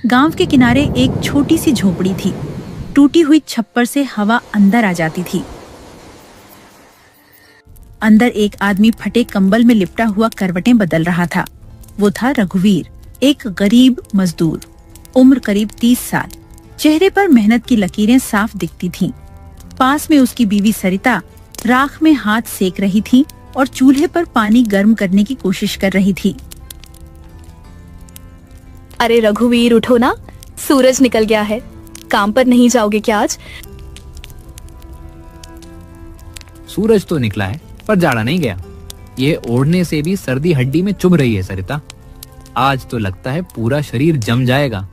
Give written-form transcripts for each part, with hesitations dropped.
गांव के किनारे एक छोटी सी झोपड़ी थी। टूटी हुई छप्पर से हवा अंदर आ जाती थी। अंदर एक आदमी फटे कंबल में लिपटा हुआ करवटें बदल रहा था। वो था रघुवीर, एक गरीब मजदूर, उम्र करीब 30 साल। चेहरे पर मेहनत की लकीरें साफ दिखती थीं। पास में उसकी बीवी सरिता राख में हाथ सेक रही थी और चूल्हे पर पानी गर्म करने की कोशिश कर रही थी। अरे रघुवीर, उठो ना, सूरज निकल गया है। काम पर नहीं जाओगे क्या आज? सूरज तो निकला है पर जाड़ा नहीं गया। ये ओढ़ने से भी सर्दी हड्डी में चुभ रही है सरिता। आज तो लगता है पूरा शरीर जम जाएगा।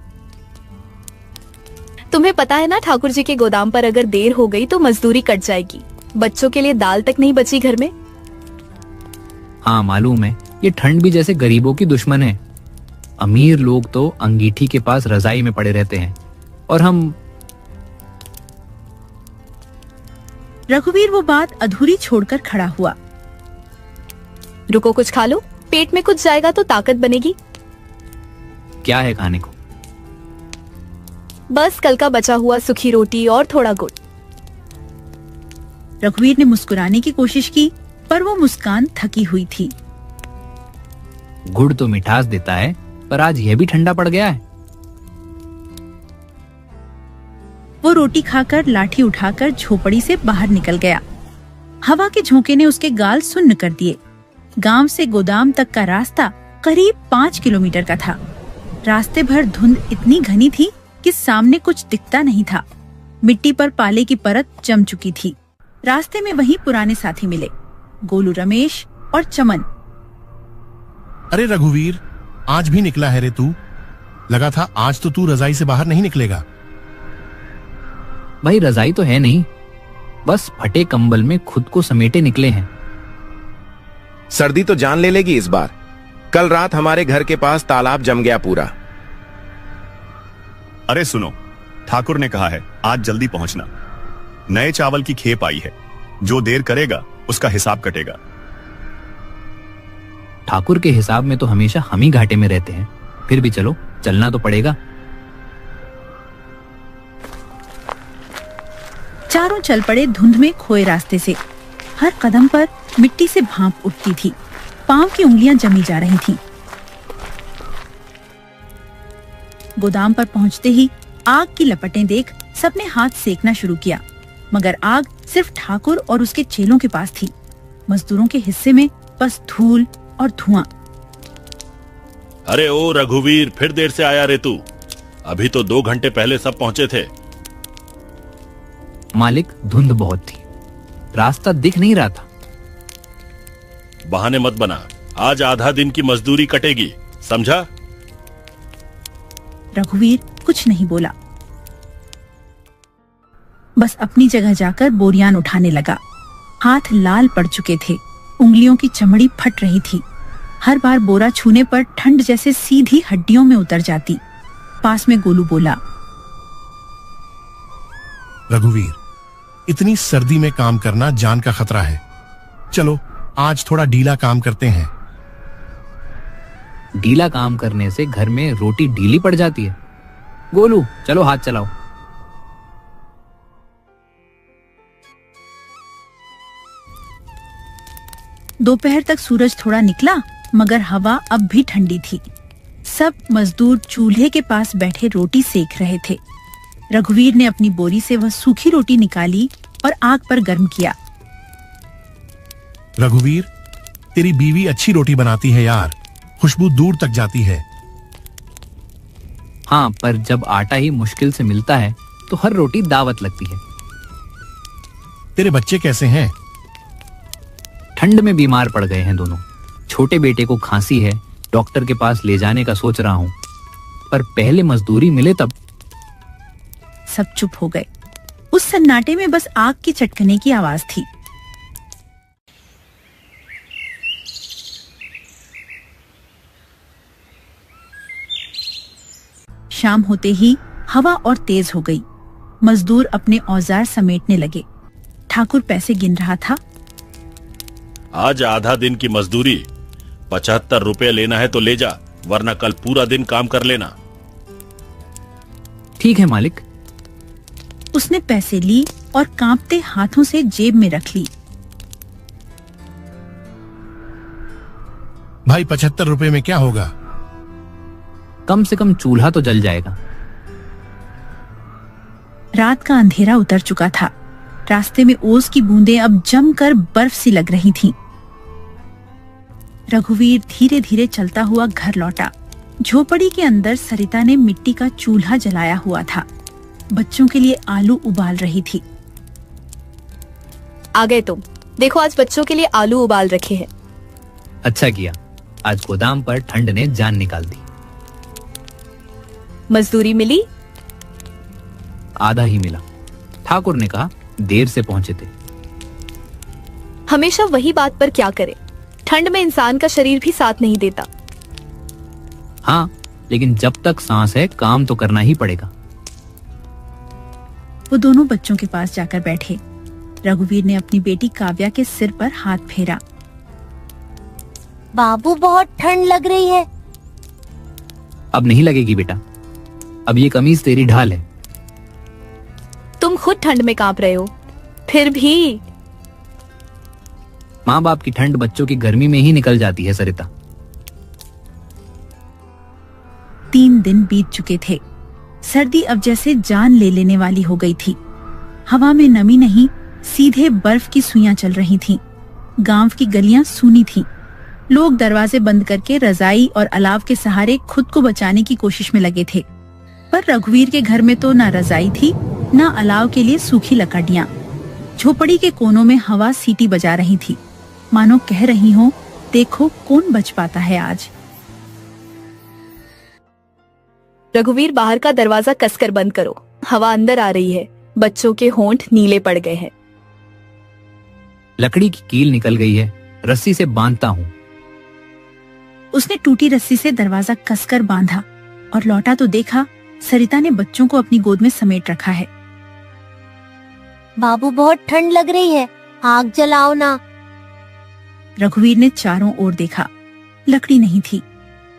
तुम्हें पता है ना, ठाकुर जी के गोदाम पर अगर देर हो गई तो मजदूरी कट जाएगी। बच्चों के लिए दाल तक नहीं बची घर में। हाँ मालूम है, ये ठंड भी जैसे गरीबों की दुश्मन है। अमीर लोग तो अंगीठी के पास रजाई में पड़े रहते हैं और हम। रघुवीर वो बात अधूरी छोड़कर खड़ा हुआ। रुको, कुछ खा लो, पेट में कुछ जाएगा तो ताकत बनेगी। क्या है खाने को? बस कल का बचा हुआ सूखी रोटी और थोड़ा गुड़। रघुवीर ने मुस्कुराने की कोशिश की पर वो मुस्कान थकी हुई थी। गुड़ तो मिठास देता है, पर आज यह भी ठंडा पड़ गया है। वो रोटी खाकर लाठी उठाकर झोपड़ी से बाहर निकल गया। हवा के झोंके ने उसके गाल सुन्न कर दिए। गांव से गोदाम तक का रास्ता करीब 5 किलोमीटर का था। रास्ते भर धुंध इतनी घनी थी कि सामने कुछ दिखता नहीं था। मिट्टी पर पाले की परत जम चुकी थी। रास्ते में वही पुराने साथी मिले, गोलू, रमेश और चमन। अरे रघुवीर, आज भी निकला है रे तू? लगा था आज तो तू रजाई से बाहर नहीं निकलेगा। भाई रजाई तो है नहीं, बस फटे कंबल में खुद को समेटे निकले हैं। सर्दी तो जान ले लेगी इस बार। कल रात हमारे घर के पास तालाब जम गया पूरा। अरे सुनो, ठाकुर ने कहा है आज जल्दी पहुंचना। नए चावल की खेप आई है, जो देर करेगा उसका हिसाब कटेगा। ठाकुर के हिसाब में तो हमेशा हम ही घाटे में रहते हैं। फिर भी चलो, चलना तो पड़ेगा। चारों चल पड़े धुंध में खोए रास्ते से। हर कदम पर मिट्टी से भाप उठती थी। पांव की उंगलियां जमी जा रही थीं। गोदाम पर पहुंचते ही आग की लपटें देख सबने हाथ सेकना शुरू किया, मगर आग सिर्फ ठाकुर और उसके चेलों के पास थी। मजदूरों के हिस्से में बस धूल और धुआं। अरे ओ रघुवीर, फिर देर से आया रे तू? अभी तो 2 घंटे पहले सब पहुंचे थे। मालिक, धुंध बहुत थी, रास्ता दिख नहीं रहा था। बहाने मत बना, आज आधा दिन की मजदूरी कटेगी, समझा? रघुवीर कुछ नहीं बोला, बस अपनी जगह जाकर बोरियान उठाने लगा। हाथ लाल पड़ चुके थे, उंगलियों की चमड़ी फट रही थी। हर बार बोरा छूने पर ठंड जैसे सीधी हड्डियों में उतर जाती। पास में गोलू बोला, रघुवीर, इतनी सर्दी में काम करना जान का खतरा है। चलो आज थोड़ा ढीला काम करते हैं। ढीला काम करने से घर में रोटी ढीली पड़ जाती है। गोलू, चलो हाथ चलाओ। दोपहर तक सूरज थोड़ा निकला, मगर हवा अब भी ठंडी थी। सब मजदूर चूल्हे के पास बैठे रोटी सेक रहे थे। रघुवीर ने अपनी बोरी से वह सूखी रोटी निकाली और आग पर गर्म किया। रघुवीर, तेरी बीवी अच्छी रोटी बनाती है यार, खुशबू दूर तक जाती है। हाँ, पर जब आटा ही मुश्किल से मिलता है तो हर रोटी दावत लगती है। तेरे बच्चे कैसे हैं? ठंड में बीमार पड़ गए हैं दोनों। छोटे बेटे को खांसी है, डॉक्टर के पास ले जाने का सोच रहा हूँ, पर पहले मजदूरी मिले तब। सब चुप हो गए। उस सन्नाटे में बस आग की चटकने की आवाज थी। शाम होते ही हवा और तेज हो गई। मजदूर अपने औजार समेटने लगे। ठाकुर पैसे गिन रहा था। आज आधा दिन की मजदूरी 75 रुपए लेना है तो ले जा, वरना कल पूरा दिन काम कर लेना। ठीक है मालिक। उसने पैसे ली और कांपते हाथों से जेब में रख ली। भाई 75 रुपए में क्या होगा? कम से कम चूल्हा तो जल जाएगा। रात का अंधेरा उतर चुका था। रास्ते में ओस की बूंदें अब जमकर बर्फ सी लग रही थीं। रघुवीर धीरे धीरे चलता हुआ घर लौटा। झोपड़ी के अंदर सरिता ने मिट्टी का चूल्हा जलाया हुआ था। बच्चों के लिए आलू उबाल रही थी। आ गए तुम। देखो आज बच्चों के लिए आलू उबाल रखे हैं। अच्छा किया, आज गोदाम पर ठंड ने जान निकाल दी। मजदूरी मिली? आधा ही मिला। ठाकुर ने कहा देर से पहुंचे थे। हमेशा वही बात पर क्या करे, ठंड में इंसान का शरीर भी साथ नहीं देता। हाँ, लेकिन जब तक सांस है काम तो करना ही पड़ेगा। वो दोनों बच्चों के पास जाकर बैठे। रघुवीर ने अपनी बेटी काव्या के सिर पर हाथ फेरा। बाबू बहुत ठंड लग रही है। अब नहीं लगेगी बेटा, अब ये कमीज तेरी ढाल है। तुम खुद ठंड में कांप रहे हो, फिर भी। माँ बाप की ठंड बच्चों की गर्मी में ही निकल जाती है सरिता। 3 दिन बीत चुके थे। सर्दी अब जैसे जान ले लेने वाली हो गई थी। हवा में नमी नहीं, सीधे बर्फ की सुइयां चल रही थीं। गांव की गलियां सूनी थीं। लोग दरवाजे बंद करके रजाई और अलाव के सहारे खुद को बचाने की कोशिश में लगे थे। पर रघुवीर के घर में तो ना रजाई थी, ना अलाव के लिए सूखी लकड़ियां। झोपड़ी के कोनों में हवा सीटी बजा रही थी, मानो कह रही हो, देखो कौन बच पाता है आज। रघुवीर, बाहर का दरवाजा कसकर बंद करो, हवा अंदर आ रही है। बच्चों के होंठ नीले पड़ गए हैं। लकड़ी की कील निकल गई है, रस्सी से बांधता हूँ। उसने टूटी रस्सी से दरवाजा कसकर बांधा और लौटा तो देखा सरिता ने बच्चों को अपनी गोद में समेट रखा है। बाबू बहुत ठंड लग रही है, आग जलाओ ना। रघुवीर ने चारों ओर देखा। लकड़ी नहीं थी,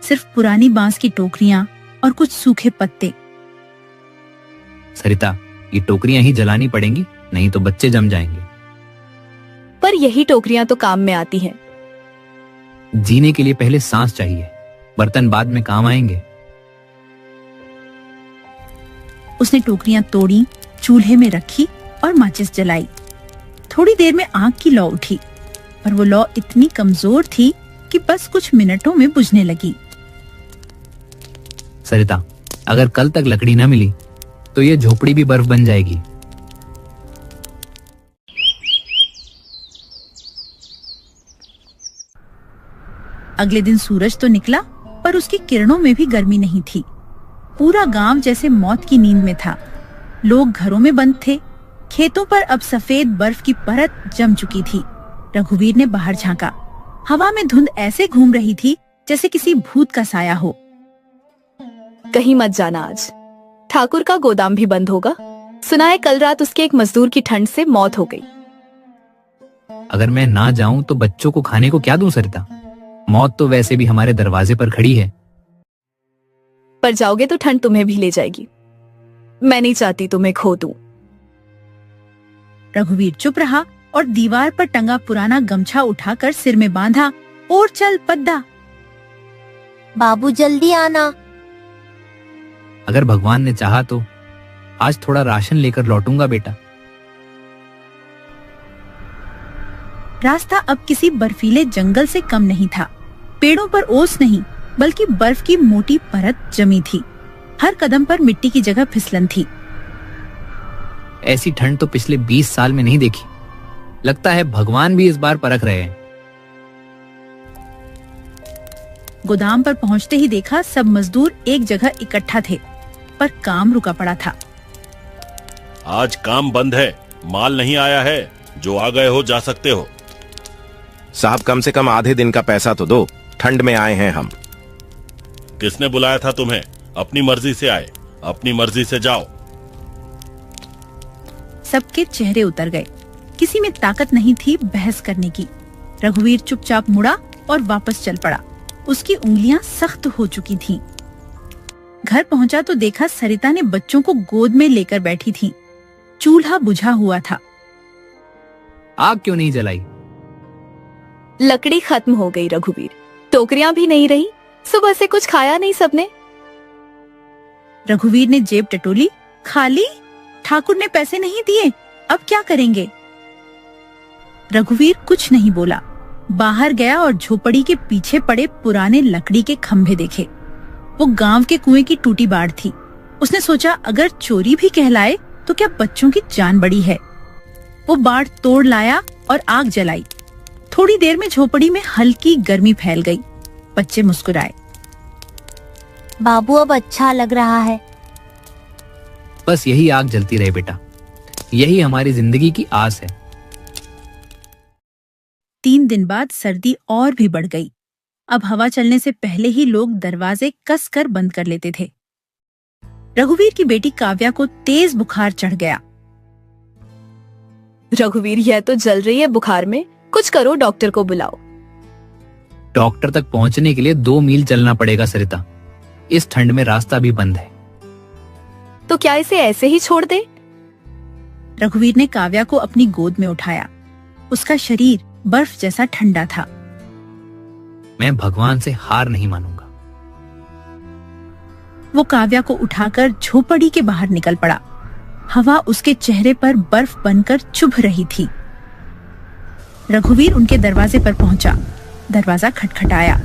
सिर्फ पुरानी बांस की टोकरियां और कुछ सूखे पत्ते। सरिता, ये टोकरियां ही जलानी पड़ेंगी, नहीं तो बच्चे जम जाएंगे। पर यही टोकरियां तो काम में आती हैं। जीने के लिए पहले सांस चाहिए, बर्तन बाद में काम आएंगे। उसने टोकरियां तोड़ी, चूल्हे में रखी और माचिस जलाई। थोड़ी देर में आग की लौ उठी, पर वो लौ इतनी कमजोर थी कि बस कुछ मिनटों में बुझने लगी। सरिता, अगर कल तक लकड़ी न मिली तो ये झोपड़ी भी बर्फ बन जाएगी। अगले दिन सूरज तो निकला, पर उसकी किरणों में भी गर्मी नहीं थी। पूरा गांव जैसे मौत की नींद में था। लोग घरों में बंद थे। खेतों पर अब सफेद बर्फ की परत जम चुकी थी। रघुवीर ने बाहर झांका। हवा में धुंध ऐसे घूम रही थी जैसे किसी भूत का साया हो। कहीं मत जाना आज, ठाकुर का गोदाम भी बंद होगा। सुना है कल रात उसके एक मजदूर की ठंड से मौत हो गई। अगर मैं ना जाऊं तो बच्चों को खाने को क्या दूं सरिता? मौत तो वैसे भी हमारे दरवाजे पर खड़ी है। पर जाओगे तो ठंड तुम्हें भी ले जाएगी। मैं नहीं चाहती तुम्हें खो दूं। रघुवीर चुप रहा और दीवार पर टंगा पुराना गमछा उठाकर सिर में बांधा और चल पद्दा। बाबू जल्दी आना। अगर भगवान ने चाहा तो आज थोड़ा राशन लेकर लौटूंगा बेटा। रास्ता अब किसी बर्फीले जंगल से कम नहीं था। पेड़ों पर ओस नहीं, बल्कि बर्फ की मोटी परत जमी थी। हर कदम पर मिट्टी की जगह फिसलन थी। ऐसी ठंड तो पिछले 20 साल में नहीं देखी। लगता है भगवान भी इस बार परख रहे हैं। गोदाम पर पहुंचते ही देखा सब मजदूर एक जगह इकट्ठा थे, पर काम रुका पड़ा था। आज काम बंद है, माल नहीं आया है। जो आ गए हो जा सकते हो। साहब, कम से कम आधे दिन का पैसा तो दो, ठंड में आए हैं हम। किसने बुलाया था तुम्हें? अपनी मर्जी से आए, अपनी मर्जी से जाओ। सबके चेहरे उतर गए। किसी में ताकत नहीं थी बहस करने की। रघुवीर चुपचाप मुड़ा और वापस चल पड़ा। उसकी उंगलियां सख्त हो चुकी थीं। घर पहुंचा तो देखा सरिता ने बच्चों को गोद में लेकर बैठी थी। चूल्हा बुझा हुआ था। आग क्यों नहीं जलाई? लकड़ी खत्म हो गई रघुवीर, टोकरियां भी नहीं रही, सुबह से कुछ खाया नहीं सबने। रघुवीर ने जेब टटोली। खाली? ठाकुर ने पैसे नहीं दिए, अब क्या करेंगे? रघुवीर कुछ नहीं बोला। बाहर गया और झोपड़ी के पीछे पड़े पुराने लकड़ी के खंभे देखे। वो गांव के कुएं की टूटी बाड़ थी। उसने सोचा अगर चोरी भी कहलाए तो क्या बच्चों की जान बड़ी है। वो बाड़ तोड़ लाया और आग जलाई। थोड़ी देर में झोपड़ी में हल्की गर्मी फैल गई। बच्चे मुस्कुराए। बाबू अब अच्छा लग रहा है। बस यही आग जलती रहे बेटा, यही हमारी जिंदगी की आस है। 3 दिन बाद सर्दी और भी बढ़ गई। अब हवा चलने से पहले ही लोग दरवाजे कस कर बंद कर लेते थे। रघुवीर की बेटी काव्या को तेज बुखार चढ़ गया। रघुवीर, यह तो जल रही है बुखार में, कुछ करो, डॉक्टर को बुलाओ। डॉक्टर तक पहुंचने के लिए 2 मील चलना पड़ेगा सरिता। इस ठंड में रास्ता भी बंद है। तो क्या इसे ऐसे ही छोड़ दे? रघुवीर ने काव्या को अपनी गोद में उठाया। उसका शरीर बर्फ जैसा ठंडा था। मैं भगवान से हार नहीं मानूंगा। वो काव्या को उठाकर झोपड़ी के बाहर निकल पड़ा। हवा उसके चेहरे पर बर्फ बनकर चुभ रही थी। रघुवीर उनके दरवाजे पर पहुंचा। दरवाजा खटखटाया।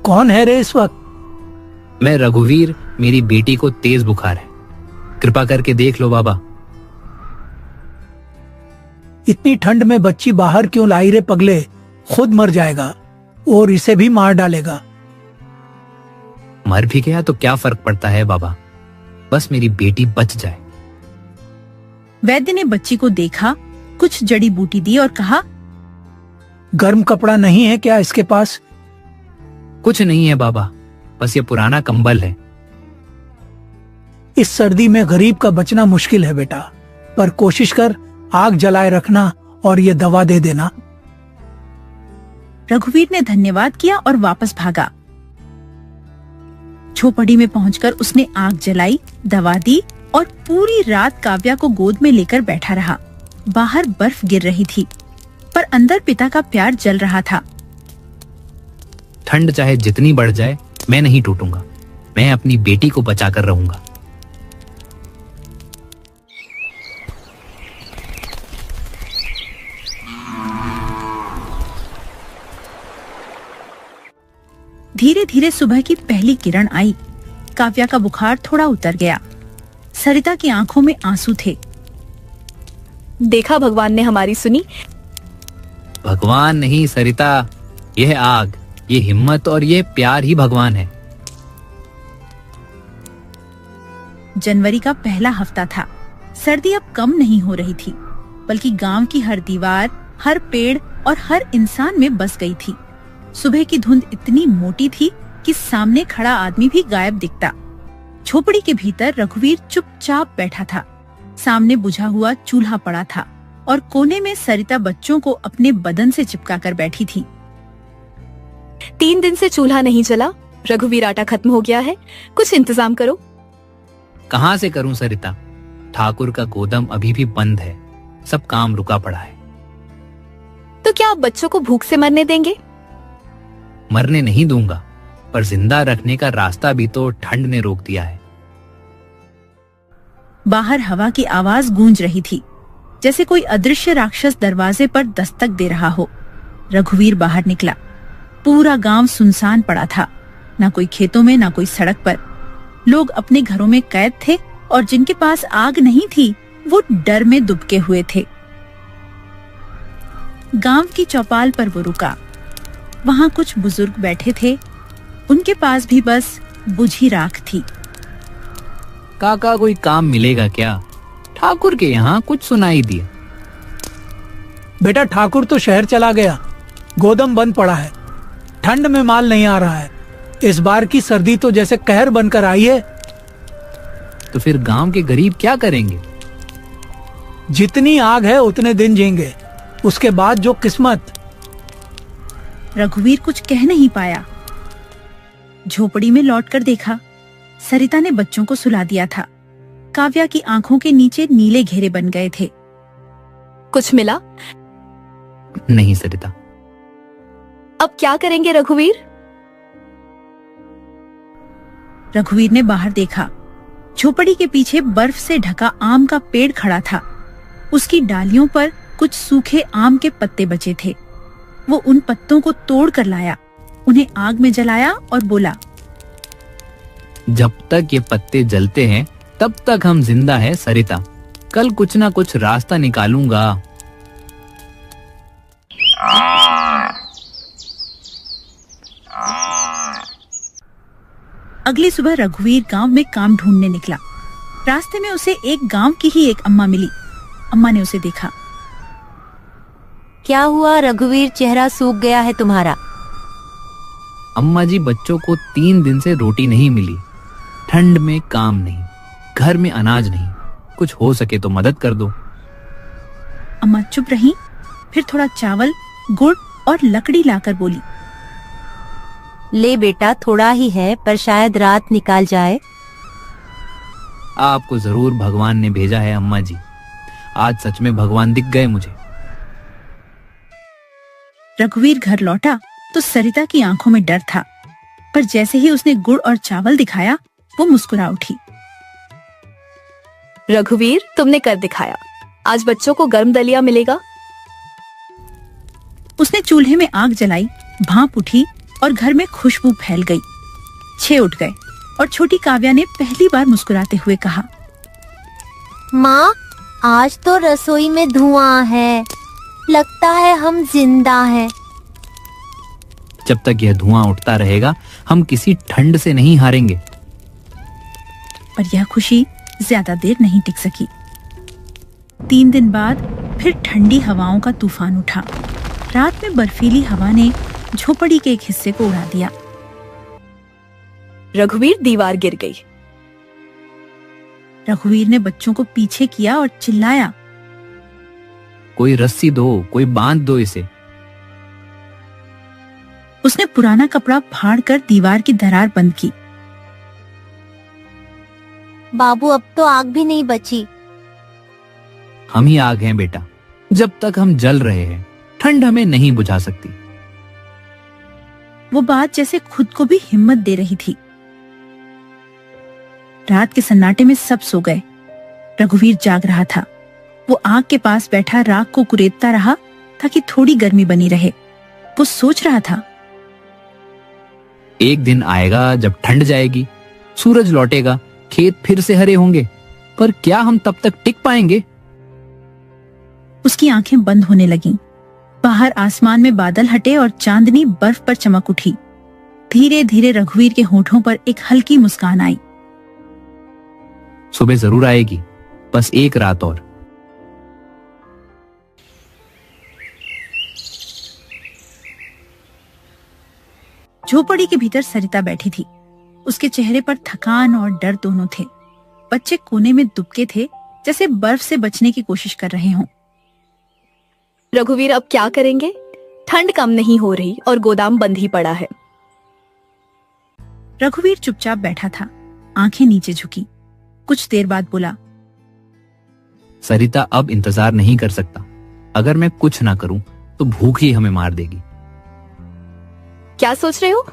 कौन है रे इस वक्त? मैं रघुवीर, मेरी बेटी को तेज बुखार है, कृपा करके देख लो बाबा। इतनी ठंड में बच्ची बाहर क्यों लाई रे पगले? खुद मर जाएगा और इसे भी मार डालेगा। मर भी गया तो क्या फर्क पड़ता है बाबा, बस मेरी बेटी बच जाए। वैद्य ने बच्ची को देखा, कुछ जड़ी बूटी दी और कहा, गर्म कपड़ा नहीं है क्या इसके पास? कुछ नहीं है बाबा, बस ये पुराना कंबल है। इस सर्दी में गरीब का बचना मुश्किल है बेटा, पर कोशिश कर आग जलाए रखना और ये दवा दे देना। रघुवीर ने धन्यवाद किया और वापस भागा। झोपड़ी में पहुंचकर उसने आग जलाई, दवा दी और पूरी रात काव्या को गोद में लेकर बैठा रहा। बाहर बर्फ गिर रही थी, पर अंदर पिता का प्यार जल रहा था। ठंड चाहे जितनी बढ़ जाए, मैं नहीं टूटूंगा। मैं अपनी बेटी को बचाकर रहूंगा। धीरे धीरे सुबह की पहली किरण आई। काव्या का बुखार थोड़ा उतर गया। सरिता की आंखों में आंसू थे। देखा, भगवान ने हमारी सुनी। भगवान नहीं सरिता, यह आग, ये हिम्मत और ये प्यार ही भगवान है। जनवरी का पहला हफ्ता था। सर्दी अब कम नहीं हो रही थी, बल्कि गांव की हर दीवार, हर पेड़ और हर इंसान में बस गई थी। सुबह की धुंध इतनी मोटी थी कि सामने खड़ा आदमी भी गायब दिखता। झोपड़ी के भीतर रघुवीर चुपचाप बैठा था। सामने बुझा हुआ चूल्हा पड़ा था और कोने में सरिता बच्चों को अपने बदन से चिपका कर बैठी थी। 3 दिन से चूल्हा नहीं जला। रघुवीर, आटा खत्म हो गया है, कुछ इंतजाम करो। कहाँ से करूं सरिता? ठाकुर का गोदाम अभी भी बंद है, सब काम रुका पड़ा है। तो क्या आप बच्चों को भूख से मरने देंगे? मरने नहीं दूंगा, पर जिंदा रखने का रास्ता भी तो ठंड ने रोक दिया है। बाहर हवा की आवाज गूंज रही थी, जैसे कोई अदृश्य राक्षस दरवाजे पर दस्तक दे रहा हो। रघुवीर बाहर निकला। पूरा गांव सुनसान पड़ा था। ना कोई खेतों में, ना कोई सड़क पर। लोग अपने घरों में कैद थे और जिनके पास आग नहीं थी, वो डर में दुबके हुए थे। गांव की चौपाल पर वो रुका। वहां कुछ बुजुर्ग बैठे थे। उनके पास भी बस बुझी राख थी। काका, कोई काम मिलेगा क्या? ठाकुर के यहाँ कुछ सुनाई दिया। बेटा, ठाकुर तो शहर चला गया, गोदाम बंद पड़ा है, ठंड में माल नहीं आ रहा है। इस बार की सर्दी तो जैसे कहर बनकर आई है। तो फिर गांव के गरीब क्या करेंगे? जितनी आग है उतने दिन जिएंगे, उसके बाद जो किस्मत। रघुवीर कुछ कह नहीं पाया। झोपड़ी में लौटकर देखा, सरिता ने बच्चों को सुला दिया था। काव्या की आंखों के नीचे नीले घेरे बन गए थे। कुछ मिला? नहीं सरिता। अब क्या करेंगे रघुवीर? रघुवीर ने बाहर देखा। झोपड़ी के पीछे बर्फ से ढका आम का पेड़ खड़ा था। उसकी डालियों पर कुछ सूखे आम के पत्ते बचे थे। वो उन पत्तों को तोड़ कर लाया, उन्हें आग में जलाया और बोला, जब तक ये पत्ते जलते हैं तब तक हम जिंदा हैं सरिता। कल कुछ ना कुछ रास्ता निकालूंगा। अगली सुबह रघुवीर गांव में काम ढूंढने निकला। रास्ते में उसे एक गांव की ही एक अम्मा मिली। अम्मा ने उसे देखा। क्या हुआ रघुवीर, चेहरा सूख गया है तुम्हारा? अम्मा जी, बच्चों को 3 दिन से रोटी नहीं मिली। ठंड में काम नहीं, घर में अनाज नहीं, कुछ हो सके तो मदद कर दो। अम्मा चुप रही, फिर थोड़ा चावल, गुड़ और लकड़ी लाकर बोली, ले बेटा, थोड़ा ही है पर शायद रात निकाल जाए। आपको जरूर भगवान ने भेजा है अम्मा जी। आज सच में भगवान दिख गए मुझे। रघुवीर घर लौटा तो सरिता की आंखों में डर था, पर जैसे ही उसने गुड़ और चावल दिखाया वो मुस्कुरा उठी। रघुवीर, तुमने कर दिखाया। आज बच्चों को गर्म दलिया मिलेगा। उसने चूल्हे में आग जलाई, भाप उठी और घर में खुशबू फैल गई। 6 उठ गए और छोटी काव्या ने पहली बार मुस्कुराते हुए कहा, माँ, आज तो रसोई में धुआं है, लगता है हम जिंदा हैं। जब तक यह धुआं उठता रहेगा हम किसी ठंड से नहीं हारेंगे। पर यह खुशी ज्यादा देर नहीं टिक सकी। 3 दिन बाद फिर ठंडी हवाओं का तूफान उठा। रात में बर्फीली हवा ने झोपड़ी के एक हिस्से को उड़ा दिया। रघुवीर, दीवार गिर गई। रघुवीर ने बच्चों को पीछे किया और चिल्लाया, कोई रस्सी दो, कोई बांध दो इसे। उसने पुराना कपड़ा फाड़कर दीवार की दरार बंद की। बाबू, अब तो आग भी नहीं बची। हम ही आग हैं बेटा। जब तक हम जल रहे हैं ठंड हमें नहीं बुझा सकती। वो बात जैसे खुद को भी हिम्मत दे रही थी। रात के सन्नाटे में सब सो गए। रघुवीर जाग रहा था। वो आग के पास बैठा राख को कुरेदता रहा ताकि थोड़ी गर्मी बनी रहे। वो सोच रहा था, एक दिन आएगा जब ठंड जाएगी, सूरज लौटेगा, खेत फिर से हरे होंगे, पर क्या हम तब तक टिक पाएंगे? उसकी आंखें बंद होने लगीं। बाहर आसमान में बादल हटे और चांदनी बर्फ पर चमक उठी। धीरे धीरे रघुवीर के होठों पर एक हल्की मुस्कान आई। सुबह जरूर आएगी, बस एक रात और। झोपड़ी के भीतर सरिता बैठी थी। उसके चेहरे पर थकान और डर दोनों थे। बच्चे कोने में दुबके थे, जैसे बर्फ से बचने की कोशिश कर रहे हों। रघुवीर, अब क्या करेंगे? ठंड कम नहीं हो रही और गोदाम बंद ही पड़ा है। रघुवीर चुपचाप बैठा था, आंखें नीचे झुकी। कुछ देर बाद बोला, सरिता, अब इंतजार नहीं कर सकता। अगर मैं कुछ ना करूं तो भूख ही हमें मार देगी। क्या सोच रहे हो?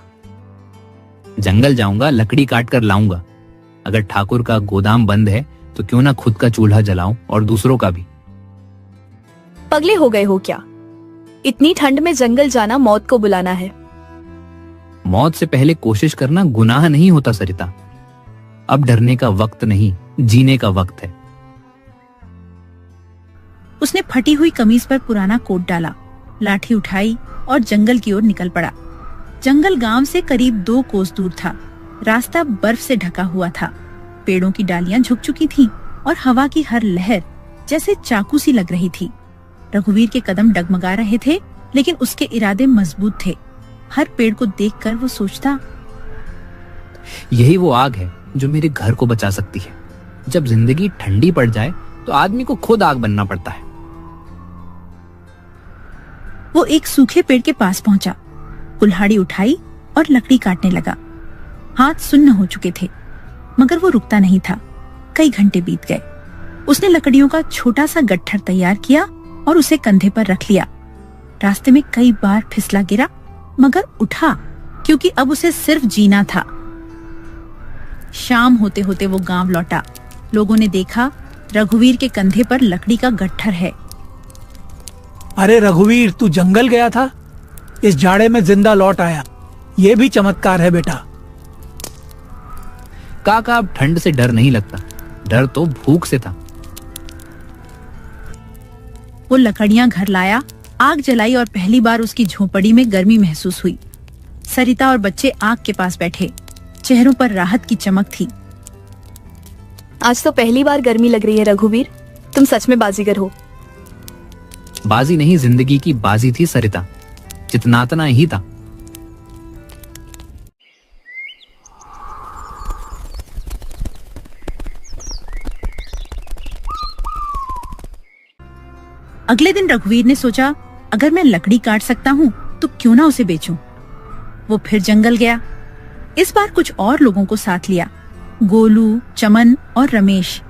जंगल जाऊंगा, लकड़ी काट कर लाऊंगा। अगर ठाकुर का गोदाम बंद है तो क्यों ना खुद का चूल्हा जलाऊं और दूसरों का भी। पगले हो गए हो क्या? इतनी ठंड में जंगल जाना मौत को बुलाना है। मौत से पहले कोशिश करना गुनाह नहीं होता सरिता। अब डरने का वक्त नहीं, जीने का वक्त है। उसने फटी हुई कमीज पर पुराना कोट डाला, लाठी उठाई और जंगल की ओर निकल पड़ा। जंगल गांव से करीब 2 कोस दूर था। रास्ता बर्फ से ढका हुआ था। पेड़ों की डालियां झुक चुकी थीं और हवा की हर लहर जैसे चाकू सी लग रही थी। रघुवीर के कदम डगमगा रहे थे, लेकिन उसके इरादे मजबूत थे। हर पेड़ को देखकर वो सोचता, यही वो आग है जो मेरे घर को बचा सकती है। जब जिंदगी ठंडी पड़ जाए तो आदमी को खुद आग बनना पड़ता है। वो एक सूखे पेड़ के पास पहुंचा, कुल्हाड़ी उठाई और लकड़ी काटने लगा। हाथ सुन्न हो चुके थे, मगर वो रुकता नहीं था। कई घंटे बीत गए। उसने लकड़ियों का छोटा सा गट्ठर तैयार किया और उसे कंधे पर रख लिया। रास्ते में कई बार फिसला गिरा, मगर उठा, क्योंकि अब उसे सिर्फ जीना था। शाम होते होते वो गांव लौटा। लोगों ने देखा रघुवीर के कंधे पर लकड़ी का गट्ठर है। अरे रघुवीर, तू जंगल गया था, इस जाड़े में जिंदा लौट आया। ये भी चमत्कार है बेटा। काका, अब ठंड से डर नहीं लगता, डर तो भूख से था। वो लकड़ियां घर लाया, आग जलाई और पहली बार उसकी झोपड़ी में गर्मी महसूस हुई। सरिता और बच्चे आग के पास बैठे, चेहरों पर राहत की चमक थी। आज तो पहली बार गर्मी लग रही है रघुवीर, तुम सच में बाजीगर हो। बाजी नहीं, जिंदगी की बाजी थी सरिता, चितनातना ही था। अगले दिन रघुवीर ने सोचा, अगर मैं लकड़ी काट सकता हूँ तो क्यों ना उसे बेचूं। वो फिर जंगल गया। इस बार कुछ और लोगों को साथ लिया। गोलू, चमन और रमेश,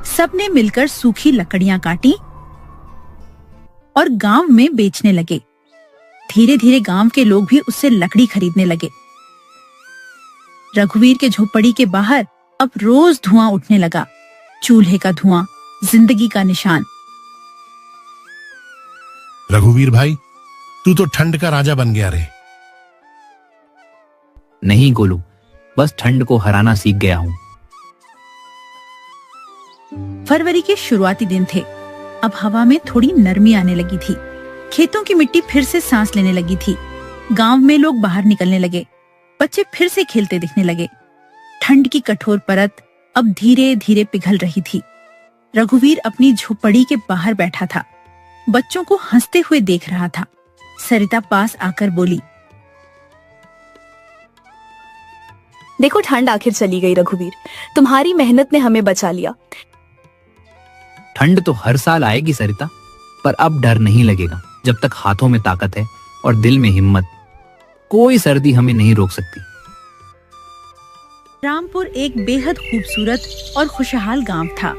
सबने मिलकर सूखी लकड़ियां काटी और गांव में बेचने लगे। धीरे धीरे गांव के लोग भी उससे लकड़ी खरीदने लगे। रघुवीर के झोपड़ी के बाहर अब रोज धुआं उठने लगा। चूल्हे का धुआं, जिंदगी का निशान। रघुवीर भाई, तू तो ठंड का राजा बन गया रे। नहीं गोलू, बस ठंड को हराना सीख गया हूँ। फरवरी के शुरुआती दिन थे। अब हवा में थोड़ी नरमी आने लगी थी। खेतों की मिट्टी फिर से सांस लेने लगी थी। गांव में लोग बाहर निकलने लगे। बच्चे फिर से खेलते दिखने लगे। ठंड की कठोर परत अब धीरे धीरे पिघल रही थी। रघुवीर अपनी झोपड़ी के बाहर बैठा था, बच्चों को हंसते हुए देख रहा था। सरिता पास आकर बोली, देखो ठंड आखिर चली गई रघुवीर, तुम्हारी मेहनत ने हमें बचा लिया। ठंड तो हर साल आएगी सरिता, पर अब डर नहीं लगेगा जब तक हाथों में ताकत है और दिल में हिम्मत। कोई सर्दी हमें नहीं रोक सकती। रामपुर एक बेहद खूबसूरत और खुशहाल गांव था,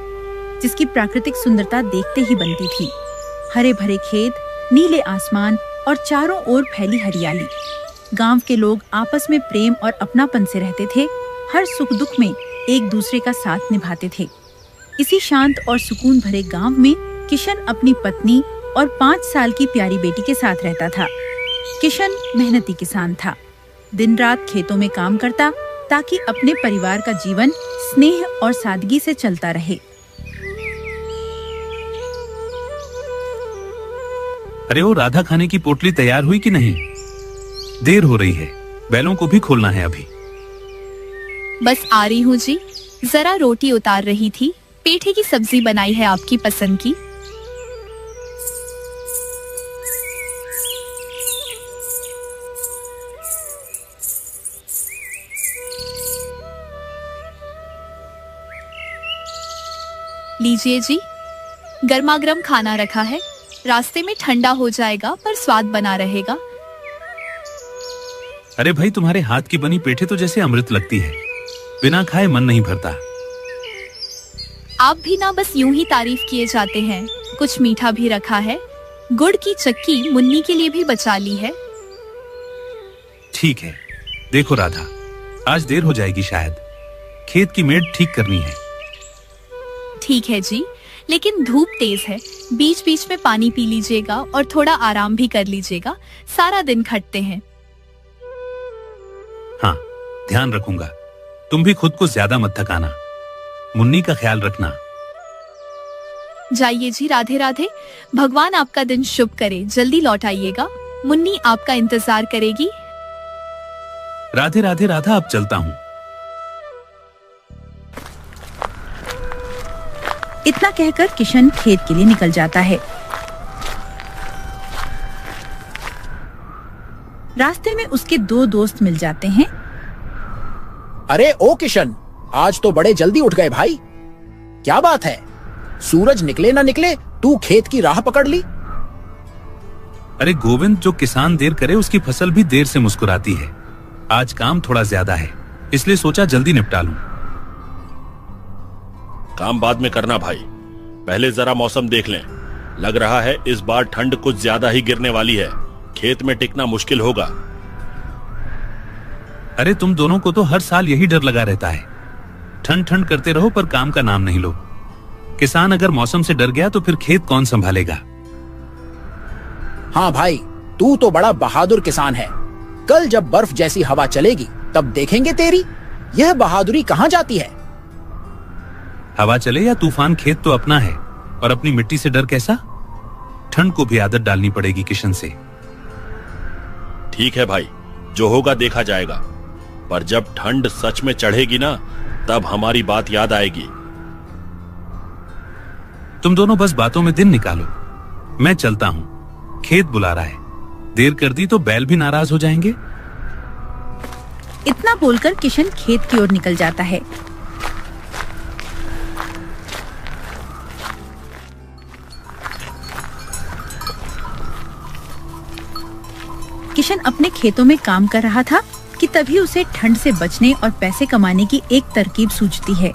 जिसकी प्राकृतिक सुंदरता देखते ही बनती थी। हरे भरे खेत, नीले आसमान और चारों ओर फैली हरियाली। गांव के लोग आपस में प्रेम और अपनापन से रहते थे। हर सुख दुख में एक दूसरे का साथ निभाते थे। इसी शांत और सुकून भरे गांव में किशन अपनी पत्नी और 5 साल की प्यारी बेटी के साथ रहता था। किशन मेहनती किसान था। दिन रात खेतों में काम करता ताकि अपने परिवार का जीवन स्नेह और सादगी से चलता रहे। अरे वो राधा खाने की पोटली तैयार हुई कि नहीं? देर हो रही है, बैलों को भी खोलना है अभी। बस आ रही हूँ जी, जरा रोटी उतार रही थी। पेठे की सब्जी बनाई है आपकी पसंद की। लीजिए जी, गर्मागर्म खाना रखा है। रास्ते में ठंडा हो जाएगा पर स्वाद बना रहेगा। अरे भाई, तुम्हारे हाथ की बनी पेठे तो जैसे अमृत लगती है, बिना खाए मन नहीं भरता। आप भी ना बस यूं ही तारीफ किए जाते हैं। कुछ मीठा भी रखा है। गुड़ की चक्की मुन्नी के लिए भी बचा ली है। ठीक है, देखो राधा, आज देर हो जाएगी शायद। खेत की मेड़ ठीक करनी है। ठीक है जी, लेकिन धूप तेज है। बीच बीच में पानी पी लीजिएगा और थोड़ा आराम भी कर लीजिएगा। सारा दिन खटते हैं। हाँ, ध्यान रखूंगा। तुम भी खुद को ज्यादा मत थकाना। मुन्नी का ख्याल रखना। जाइए जी, राधे राधे। भगवान आपका दिन शुभ करे। जल्दी लौट आइएगा। मुन्नी आपका इंतजार करेगी। राधे राधे राधा, अब चलता हूँ। इतना कहकर किशन खेत के लिए निकल जाता है। रास्ते में उसके 2 दोस्त मिल जाते हैं। अरे ओ किशन, आज तो बड़े जल्दी उठ गए भाई। क्या बात है? सूरज निकले ना निकले तू खेत की राह पकड़ ली। अरे गोविंद, जो किसान देर करे उसकी फसल भी देर से मुस्कुराती है। आज काम थोड़ा ज्यादा है, इसलिए सोचा जल्दी निपटा लूं। काम बाद में करना भाई, पहले जरा मौसम देख लें। लग रहा है इस बार ठंड कुछ ज्यादा ही गिरने वाली है, खेत में टिकना मुश्किल होगा। अरे तुम दोनों को तो हर साल यही डर लगा रहता है, ठंड ठंड करते रहो पर काम का नाम नहीं लो। किसान अगर मौसम से डर गया तो फिर खेत कौन संभालेगा। हाँ भाई, तू तो बड़ा बहादुर किसान है। कल जब बर्फ जैसी हवा चलेगी तब देखेंगे तेरी यह बहादुरी कहाँ जाती है। हवा चले या तूफान, खेत तो अपना है और अपनी मिट्टी से डर कैसा। ठंड को भी आदत डालनी पड़ेगी किशन से। ठीक है भाई, जो होगा देखा जाएगा, पर जब ठंड सच में चढ़ेगी ना तब हमारी बात याद आएगी। तुम दोनों बस बातों में दिन निकालो, मैं चलता हूं, खेत बुला रहा है। देर कर दी तो बैल भी नाराज हो जाएंगे। इतना बोलकर किशन खेत की ओर निकल जाता है। किशन अपने खेतों में काम कर रहा था कि तभी उसे ठंड से बचने और पैसे कमाने की एक तरकीब सूझती है।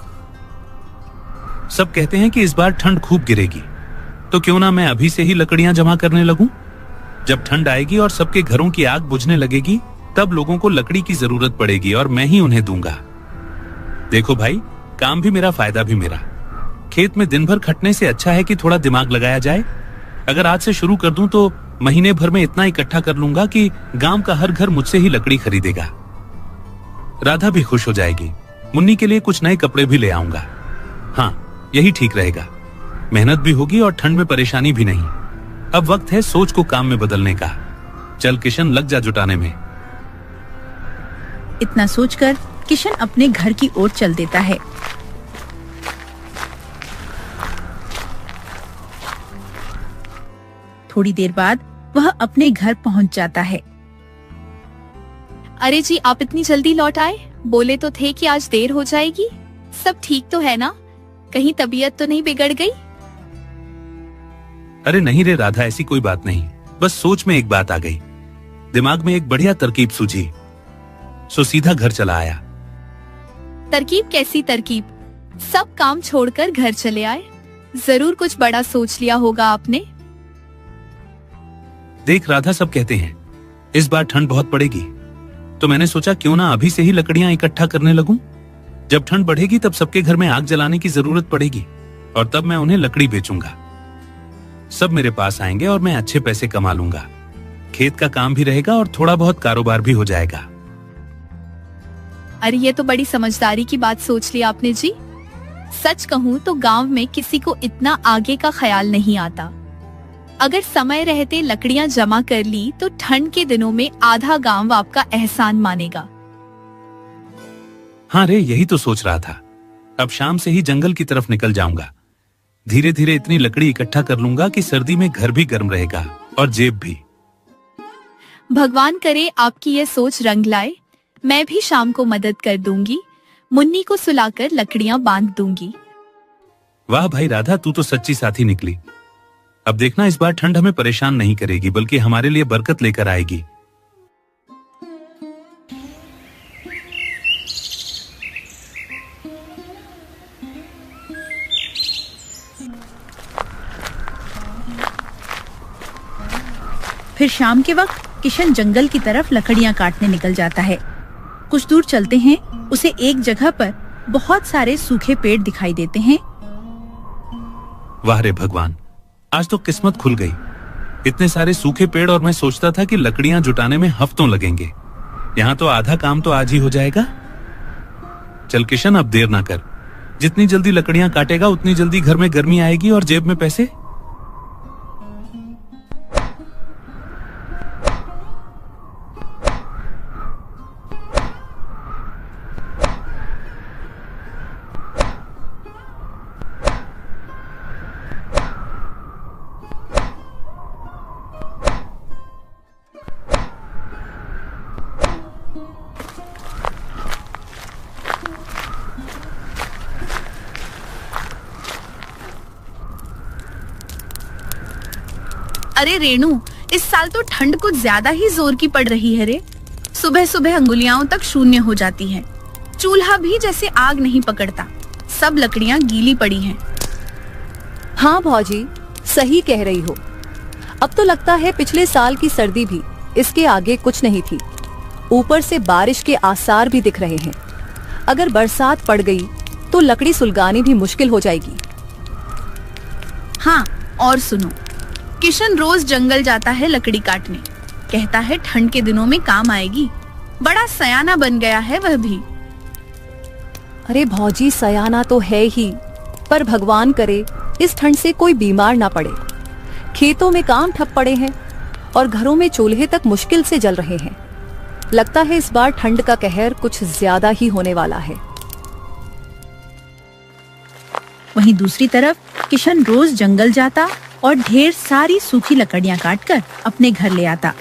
सब कहते हैं कि इस बार ठंड खूब गिरेगी, तो क्यों ना मैं अभी से ही लकड़ियां जमा करने लगूं। जब ठंड आएगी और सबके घरों की आग बुझने लगेगी तब लोगों को लकड़ी की जरूरत पड़ेगी और मैं ही उन्हें दूंगा। देखो भाई, काम भी मेरा, फायदा भी मेरा। खेत में दिन भर खटने से अच्छा है कि थोड़ा दिमाग लगाया जाए। अगर आज से शुरू कर दूं तो महीने भर में इतना इकट्ठा कर लूंगा कि गांव का हर घर मुझसे ही लकड़ी खरीदेगा। राधा भी खुश हो जाएगी। मुन्नी के लिए कुछ नए कपड़े भी ले आऊंगा। हाँ, यही ठीक रहेगा। मेहनत भी होगी और ठंड में परेशानी भी नहीं। अब वक्त है सोच को काम में बदलने का। चल किशन, लग जा जुटाने में। इतना सोचकर किशन अपने घर की ओर चल देता है। थोड़ी देर बाद वह अपने घर पहुंच जाता है। अरे जी, आप इतनी जल्दी लौट आए? बोले तो थे कि आज देर हो जाएगी। सब ठीक तो है ना? कहीं तबीयत तो नहीं बिगड़ गई? अरे नहीं रे राधा, ऐसी कोई बात नहीं। बस सोच में एक बात आ गई, दिमाग में एक बढ़िया तरकीब सूझी, सो सीधा घर चला आया। तरकीब? कैसी तरकीब? सब काम छोड़कर घर चले आए? जरूर कुछ बड़ा सोच लिया होगा आपने। देख राधा, सब कहते हैं इस बार ठंड बहुत पड़ेगी, तो मैंने सोचा क्यों ना अभी से ही लकड़ियां इकट्ठा करने लगूं। जब ठंड बढ़ेगी तब सबके घर में आग जलाने की जरूरत पड़ेगी और तब मैं उन्हें लकड़ी बेचूंगा। सब मेरे पास आएंगे और मैं अच्छे पैसे कमा लूंगा। खेत का काम भी रहेगा और थोड़ा बहुत कारोबार भी हो जाएगा। अरे ये तो बड़ी समझदारी की बात सोच ली आपने जी। सच कहूँ तो गांव में किसी को इतना आगे का ख्याल नहीं आता। अगर समय रहते लकड़ियां जमा कर ली तो ठंड के दिनों में आधा गांव आपका एहसान मानेगा। हाँ रे, यही तो सोच रहा था। अब शाम से ही जंगल की तरफ निकल जाऊंगा। धीरे धीरे इतनी लकड़ी इकट्ठा कर लूंगा कि सर्दी में घर भी गर्म रहेगा और जेब भी। भगवान करे आपकी ये सोच रंग लाए। मैं भी शाम को मदद कर दूंगी। मुन्नी को सुलाकर लकड़ियां बांध दूंगी। वाह भाई राधा, तू तो सच्ची साथी निकली। अब देखना, इस बार ठंड हमें परेशान नहीं करेगी बल्कि हमारे लिए बरकत लेकर आएगी। फिर शाम के वक्त किशन जंगल की तरफ लकड़ियां काटने निकल जाता है। कुछ दूर चलते हैं उसे एक जगह पर बहुत सारे सूखे पेड़ दिखाई देते हैं। वाह रे भगवान, आज तो किस्मत खुल गई। इतने सारे सूखे पेड़ और मैं सोचता था कि लकड़ियां जुटाने में हफ्तों लगेंगे। यहाँ तो आधा काम तो आज ही हो जाएगा। चल किशन, अब देर ना कर। जितनी जल्दी लकड़ियां काटेगा उतनी जल्दी घर में गर्मी आएगी और जेब में पैसे। अरे रेणु, इस साल तो ठंड कुछ ज्यादा ही जोर की पड़ रही है रे। सुबह सुबह अंगुलियां तक शून्य हो जाती हैं। चूल्हा भी जैसे आग नहीं पकड़ता, सब लकड़ियां गीली पड़ी हैं। हाँ भौजी, सही कह रही हो। अब तो लगता है पिछले साल की सर्दी भी इसके आगे कुछ नहीं थी। ऊपर से बारिश के आसार भी दिख रहे हैं। अगर बरसात पड़ गई तो लकड़ी सुलगानी भी मुश्किल हो जाएगी। हाँ, और सुनो, किशन रोज जंगल जाता है लकड़ी काटने। कहता है ठंड के दिनों में काम आएगी। बड़ा सयाना बन गया है वह भी। अरे भौजी, सयाना तो है ही, पर भगवान करे इस ठंड से कोई बीमार ना पड़े। खेतों में काम ठप पड़े हैं और घरों में चूल्हे तक मुश्किल से जल रहे हैं। लगता है इस बार ठंड का कहर कुछ ज्यादा ही होने वाला है। वहीं दूसरी तरफ किशन रोज जंगल जाता और ढेर सारी सूखी लकड़ियां काटकर अपने घर ले आता।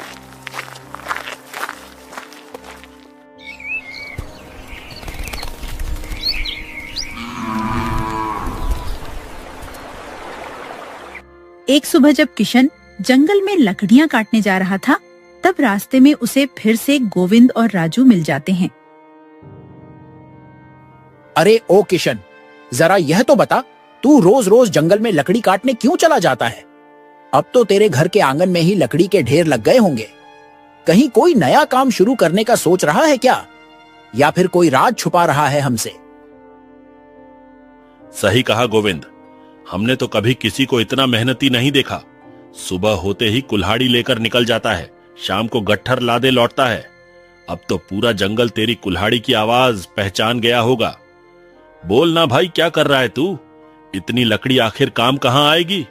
एक सुबह जब किशन जंगल में लकड़ियां काटने जा रहा था, तब रास्ते में उसे फिर से गोविंद और राजू मिल जाते हैं। अरे ओ किशन, जरा यह तो बता, तू रोज रोज जंगल में लकड़ी काटने क्यों चला जाता है? अब तो तेरे घर के आंगन में ही लकड़ी के ढेर लग गए होंगे। कहीं कोई नया काम शुरू करने का सोच रहा है क्या? या फिर कोई राज छुपा रहा है हमसे? सही कहा गोविंद, हमने तो कभी किसी को इतना मेहनती नहीं देखा। सुबह होते ही कुल्हाड़ी लेकर निकल जाता है, शाम को गट्ठर लादे लौटता है। अब तो पूरा जंगल तेरी कुल्हाड़ी की आवाज पहचान गया होगा। बोल ना भाई, क्या कर रहा है तू? इतनी लकड़ी आखिर काम कहां आएगी?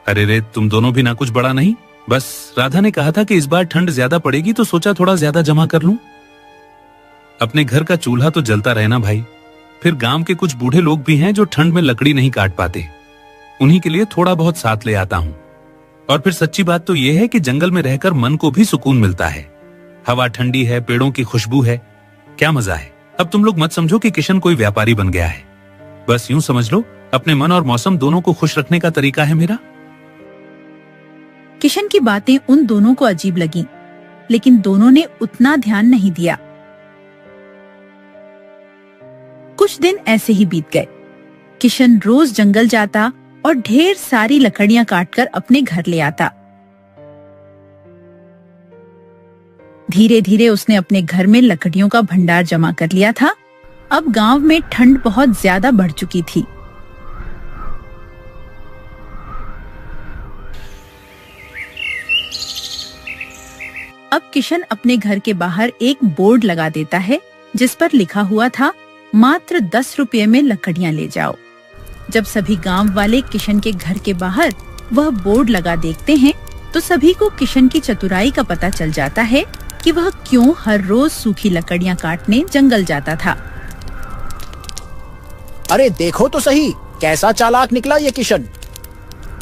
अरे रे, तुम दोनों भी ना कुछ बड़ा नहीं। बस राधा ने कहा था कि इस बार ठंड ज्यादा पड़ेगी तो सोचा थोड़ा ज्यादा जमा कर लूं। अपने घर का चूल्हा तो जलता रहे ना भाई। फिर गांव के कुछ बूढ़े लोग भी हैं जो ठंड में लकड़ी नहीं काट पाते, उन्हीं के लिए थोड़ा बहुत साथ ले आता हूं। और फिर सच्ची बात तो यह है कि जंगल में रहकर मन को भी सुकून मिलता है। हवा ठंडी है, पेड़ों की खुशबू है, क्या मजा है। अब तुम लोग मत समझो कि किशन कोई व्यापारी बन गया है। बस यूं समझ लो, अपने मन और मौसम दोनों को खुश रखने का तरीका है मेरा। किशन की बातें उन दोनों को अजीब लगी, लेकिन दोनों ने उतना ध्यान नहीं दिया। कुछ दिन ऐसे ही बीत गए। किशन रोज जंगल जाता और ढेर सारी लकड़ियां काटकर अपने घर ले आता। धीरे धीरे उसने अपने घर में लकड़ियों का भंडार जमा कर लिया था। अब गांव में ठंड बहुत ज्यादा बढ़ चुकी थी। अब किशन अपने घर के बाहर एक बोर्ड लगा देता है जिस पर लिखा हुआ था, मात्र 10 रुपये में लकड़ियां ले जाओ। जब सभी गांव वाले किशन के घर के बाहर वह बोर्ड लगा देखते हैं तो सभी को किशन की चतुराई का पता चल जाता है कि वह क्यों हर रोज सूखी लकड़ियां काटने जंगल जाता था। अरे देखो तो सही, कैसा चालाक निकला ये किशन।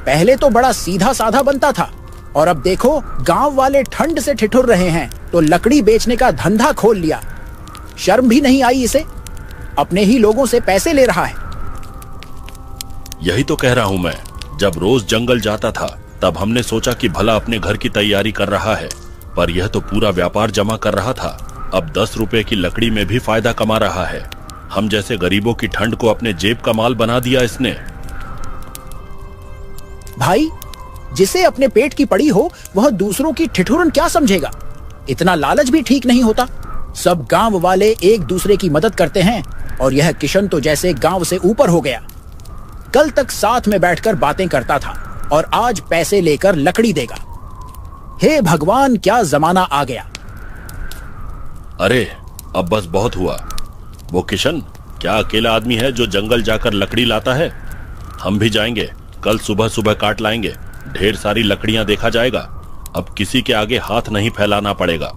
पहले तो बड़ा सीधा साधा बनता था और अब देखो गांव वाले ठंड से ठिठुर रहे हैं तो लकड़ी बेचने का धंधा खोल लिया। शर्म भी नहीं आई इसे, अपने ही लोगों से पैसे ले रहा है। यही तो कह रहा हूं मैं, जब रोज जंगल जाता था तब हमने सोचा कि भला अपने घर की तैयारी कर रहा है, पर यह तो पूरा व्यापार जमा कर रहा था। अब 10 रुपए की लकड़ी में भी फायदा कमा रहा है। हम जैसे गरीबों की ठंड को अपने जेब का माल बना दिया इसने। भाई, जिसे अपने पेट की पड़ी हो वह दूसरों की ठिठुरन क्या समझेगा? इतना लालच भी ठीक नहीं होता। सब गांव वाले एक दूसरे की मदद करते हैं और यह किशन तो जैसे गांव से ऊपर हो गया। कल तक साथ में बैठकर बातें करता था और आज पैसे लेकर लकड़ी देगा। हे भगवान, क्या जमाना आ गया। अरे अब बस बहुत हुआ। वो किशन क्या अकेला आदमी है जो जंगल जाकर लकड़ी लाता है? हम भी जाएंगे, कल सुबह सुबह काट लाएंगे। ढेर सारी लकड़ियां देखा जाएगा। अब किसी के आगे हाथ नहीं फैलाना पड़ेगा।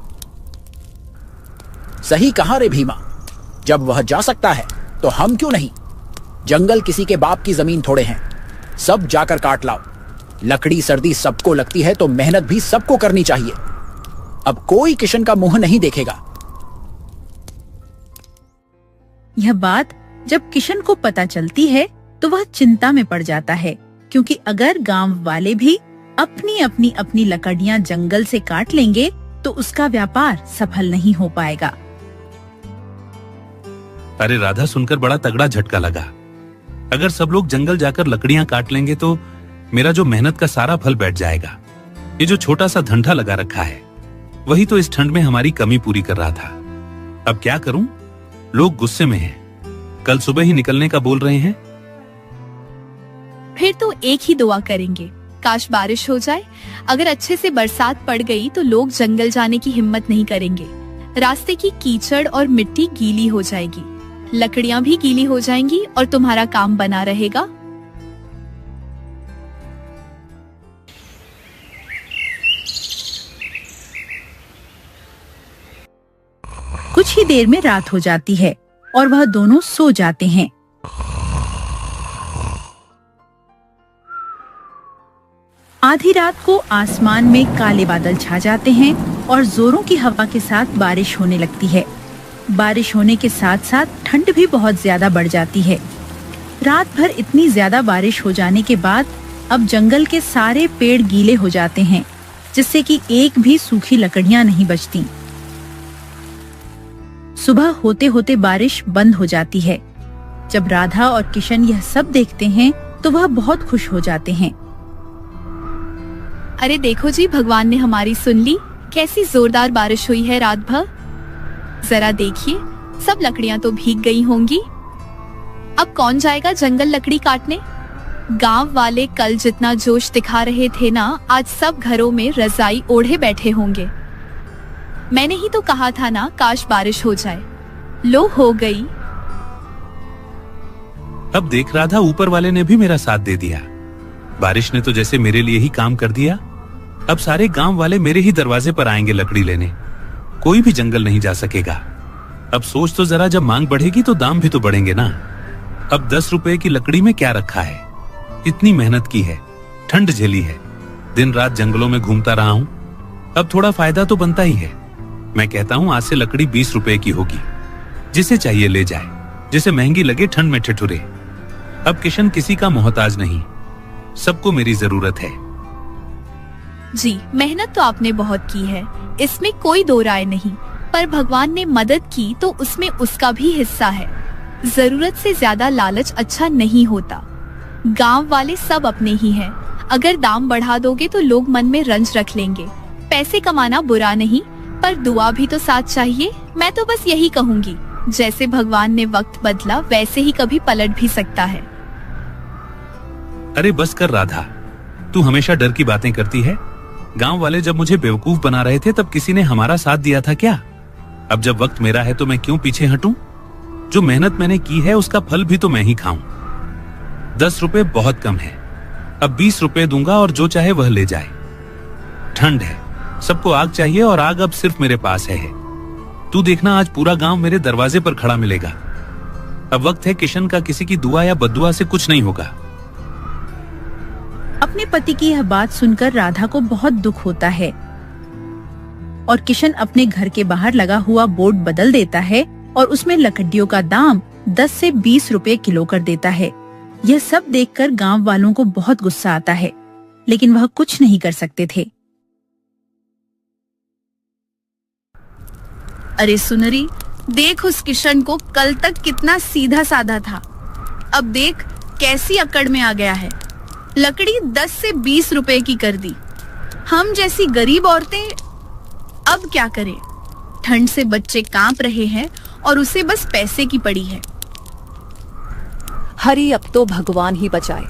सही कहा रे भीमा, जब वह जा सकता है तो हम क्यों नहीं? जंगल किसी के बाप की जमीन थोड़े हैं। सब जाकर काट लाओ। लकड़ी सर्दी सबको लगती है तो मेहनत भी सबको करनी चाहिए। अब कोई किशन का मुंह नहीं देखेगा। यह बात जब किशन को पता चलती है तो वह चिंता में पड़ जाता है, क्योंकि अगर गांव वाले भी अपनी लकड़ियां जंगल से काट लेंगे तो उसका व्यापार सफल नहीं हो पाएगा। अरे राधा, सुनकर बड़ा तगड़ा झटका लगा। अगर सब लोग जंगल जाकर लकड़ियां काट लेंगे तो मेरा जो मेहनत का सारा फल बैठ जाएगा। ये जो छोटा सा धंधा लगा रखा है वही तो इस ठंड में हमारी कमी पूरी कर रहा था। अब क्या करूं? लोग गुस्से में हैं। कल सुबह ही निकलने का बोल रहे हैं। फिर तो एक ही दुआ करेंगे, काश बारिश हो जाए। अगर अच्छे से बरसात पड़ गई तो लोग जंगल जाने की हिम्मत नहीं करेंगे। रास्ते की कीचड़ और मिट्टी गीली हो जाएगी, लकड़ियां भी गीली हो जाएंगी और तुम्हारा काम बना रहेगा। कुछ ही देर में रात हो जाती है और वह दोनों सो जाते हैं। आधी रात को आसमान में काले बादल छा जाते हैं और जोरों की हवा के साथ बारिश होने लगती है। बारिश होने के साथ साथ ठंड भी बहुत ज्यादा बढ़ जाती है। रात भर इतनी ज्यादा बारिश हो जाने के बाद अब जंगल के सारे पेड़ गीले हो जाते हैं, जिससे कि एक भी सूखी लकड़ियां नहीं बचती। सुबह होते होते बारिश बंद हो जाती है। जब राधा और किशन यह सब देखते हैं तो वह बहुत खुश हो जाते हैं। अरे देखो जी, भगवान ने हमारी सुन ली। कैसी जोरदार बारिश हुई है रात भर। जरा देखिए, सब लकड़ियां तो भीग गई होंगी। अब कौन जाएगा जंगल लकड़ी काटने? गांव वाले कल जितना जोश दिखा रहे थे ना, आज सब घरों में रजाई ओढ़े बैठे होंगे। मैंने ही तो कहा था ना, काश बारिश हो जाए। लो हो गई। अब देख राधा, ऊपर वाले ने भी मेरा साथ दे दिया। बारिश ने तो जैसे मेरे लिए ही काम कर दिया। अब सारे गांव वाले मेरे ही दरवाजे पर आएंगे लकड़ी लेने। कोई भी जंगल नहीं जा सकेगा। अब सोच तो जरा, जब मांग बढ़ेगी तो दाम भी तो बढ़ेंगे ना। अब 10 रुपए की लकड़ी में क्या रखा है? इतनी मेहनत की है, ठंड झेली है, दिन रात जंगलों में घूमता रहा हूं। अब थोड़ा फायदा तो बनता ही है। मैं कहता हूं आज से लकड़ी 20 रुपए की होगी। जिसे चाहिए ले जाए, जिसे महंगी लगे ठंड में ठिठुरे। अब किशन किसी का मोहताज नहीं, सबको मेरी जरूरत है। जी, मेहनत तो आपने बहुत की है, इसमें कोई दो राय नहीं। पर भगवान ने मदद की तो उसमें उसका भी हिस्सा है। जरूरत से ज्यादा लालच अच्छा नहीं होता। गांव वाले सब अपने ही हैं। अगर दाम बढ़ा दोगे तो लोग मन में रंज रख लेंगे। पैसे कमाना बुरा नहीं, पर दुआ भी तो साथ चाहिए। मैं तो बस यही कहूंगी, जैसे भगवान ने वक्त बदला वैसे ही कभी पलट भी सकता है। अरे बस कर राधा, तू हमेशा डर की बातें करती है। गांव वाले जब मुझे बेवकूफ बना रहे थे तब किसी ने हमारा साथ दिया था क्या? अब जब वक्त मेरा है तो मैं क्यों पीछे हटूं? जो मेहनत मैंने की है उसका फल भी तो मैं ही खाऊं। 10 रुपए बहुत कम है। अब 20 रुपए दूंगा और जो चाहे वह ले जाए। ठंड है, सबको आग चाहिए और आग अब सिर्फ मेरे पास है। तू देखना, आज पूरा गांव मेरे दरवाजे पर खड़ा मिलेगा। अब वक्त है किशन का, किसी की दुआ या बद्दुआ से कुछ नहीं होगा। अपने पति की यह बात सुनकर राधा को बहुत दुख होता है और किशन अपने घर के बाहर लगा हुआ बोर्ड बदल देता है और उसमें लकड़ियों का दाम 10 से 20 रुपए किलो कर देता है। यह सब देखकर गांव वालों को बहुत गुस्सा आता है, लेकिन वह कुछ नहीं कर सकते थे। अरे सुनरी, देख उस किशन को, कल तक कितना सीधा साधा था, अब देख कैसी अकड़ में आ गया है। लकड़ी 10 से 20 रुपए की कर दी। हम जैसी गरीब औरतें अब क्या करें? ठंड से बच्चे कांप रहे हैं और उसे बस पैसे की पड़ी है। हरी, अब तो भगवान ही बचाए।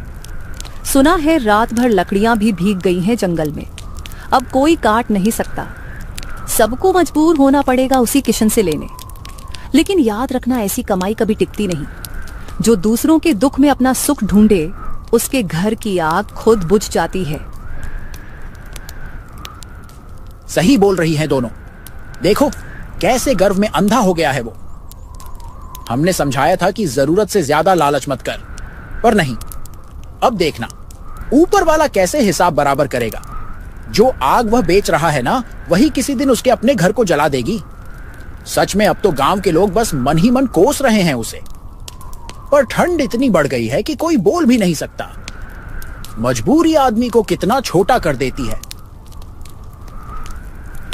सुना है रात भर लकड़ियां भी भीग गई हैं जंगल में। अब कोई काट नहीं सकता। सबको मजबूर होना पड़ेगा उसी किशन से लेने। लेकिन याद रखना, ऐसी कमाई कभी टिकती नहीं। जो दूसरों के दुख में अपना सुख ढूंढे, उसके घर की आग खुद बुझ जाती है। सही बोल रही हैं दोनों। देखो कैसे गर्व में अंधा हो गया है वो। हमने समझाया था कि जरूरत से ज्यादा लालच मत कर, पर नहीं। अब देखना ऊपर वाला कैसे हिसाब बराबर करेगा। जो आग वह बेच रहा है ना, वही किसी दिन उसके अपने घर को जला देगी। सच में अब तो गांव के लोग बस मन ही मन कोस रहे हैं उसे। पर ठंड इतनी बढ़ गई है कि कोई बोल भी नहीं सकता। मजबूरी आदमी को कितना छोटा कर देती है।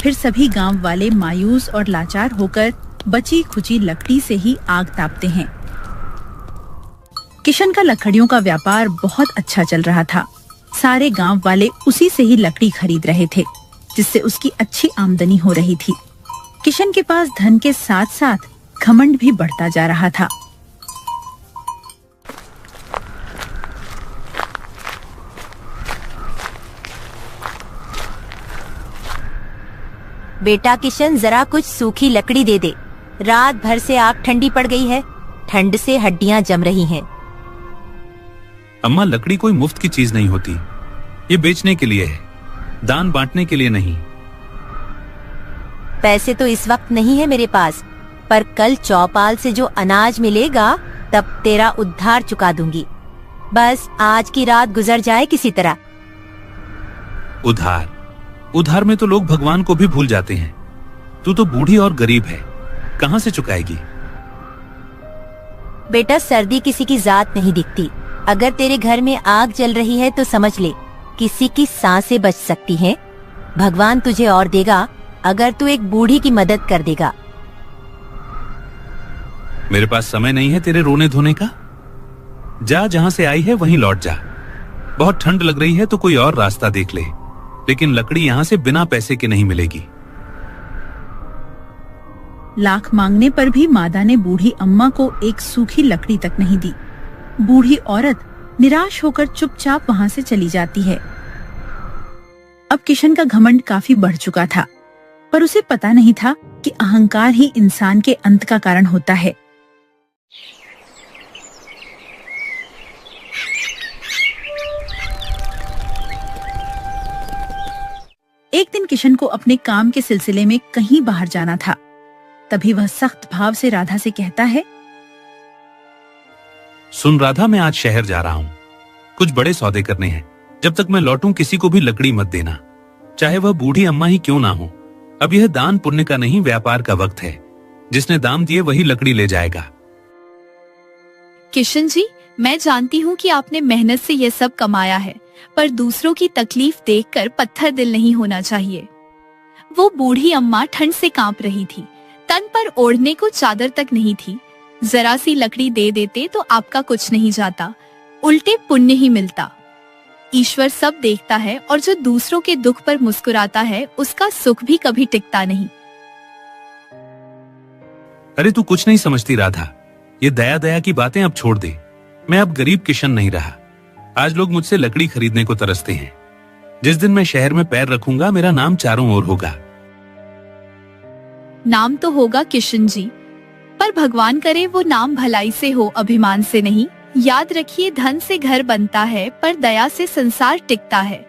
फिर सभी गांव वाले मायूस और लाचार होकर बची खुची लकड़ी से ही आग तापते हैं। किशन का लकड़ियों का व्यापार बहुत अच्छा चल रहा था। सारे गांव वाले उसी से ही लकड़ी खरीद रहे थे, जिससे उसकी अच्छी आमदनी हो रही थी। किशन के पास धन के साथ साथ घमंड भी बढ़ता जा रहा था। बेटा किशन, जरा कुछ सूखी लकड़ी दे दे। रात भर से आग ठंडी पड़ गई है, ठंड से हड्डियां जम रही हैं। अम्मा, लकड़ी कोई मुफ्त की चीज नहीं होती। ये बेचने के लिए है, दान बांटने के लिए नहीं। पैसे तो इस वक्त नहीं है मेरे पास, पर कल चौपाल से जो अनाज मिलेगा तब तेरा उद्धार चुका दूंगी। बस आज की रात गुजर जाए किसी तरह। उधार में तो लोग भगवान को भी भूल जाते हैं। तू तो बूढ़ी और गरीब है, कहां से चुकाएगी? बेटा, सर्दी किसी की जात नहीं दिखती। अगर तेरे घर में आग जल रही है तो समझ ले किसी की सांसें बच सकती हैं। भगवान तुझे और देगा अगर तू एक बूढ़ी की मदद कर देगा। मेरे पास समय नहीं है तेरे रोने धोने का। जा, जहां से आई है वहीं लौट जा। बहुत ठंड लग रही है तो कोई और रास्ता देख ले, लेकिन लकड़ी यहां से बिना पैसे के नहीं मिलेगी। लाख मांगने पर भी मादा ने बूढ़ी अम्मा को एक सूखी लकड़ी तक नहीं दी। बूढ़ी औरत निराश होकर चुपचाप वहां से चली जाती है। अब किशन का घमंड काफी बढ़ चुका था, पर उसे पता नहीं था कि अहंकार ही इंसान के अंत का कारण होता है। एक दिन किशन को अपने काम के सिलसिले में कहीं बाहर जाना था। तभी वह सख्त भाव से राधा से कहता है, सुन राधा, मैं आज शहर जा रहा हूँ। कुछ बड़े सौदे करने हैं। जब तक मैं लौटूं किसी को भी लकड़ी मत देना, चाहे वह बूढ़ी अम्मा ही क्यों ना हो। अब यह दान पुण्य का नहीं, व्यापार का वक्त है। जिसने दाम दिए वही लकड़ी ले जाएगा। किशन जी, मैं जानती हूँ कि आपने मेहनत से यह सब कमाया है, पर दूसरों की तकलीफ देखकर पत्थर दिल नहीं होना चाहिए। वो बूढ़ी अम्मा ठंड से कांप रही थी, तन पर ओढ़ने को चादर तक नहीं थी। जरा सी लकड़ी दे देते तो आपका कुछ नहीं जाता, उल्टे पुण्य ही मिलता। ईश्वर सब देखता है और जो दूसरों के दुख पर मुस्कुराता है उसका सुख भी कभी टिकता नहीं। अरे तू कुछ नहीं समझती राधा, ये दया दया की बातें अब छोड़ दे। मैं अब गरीब किशन नहीं रहा। आज लोग मुझसे लकड़ी खरीदने को तरसते हैं। जिस दिन मैं शहर में पैर रखूंगा मेरा नाम चारों ओर होगा। नाम तो होगा किशन जी, पर भगवान करे वो नाम भलाई से हो, अभिमान से नहीं। याद रखिए, धन से घर बनता है पर दया से संसार टिकता है।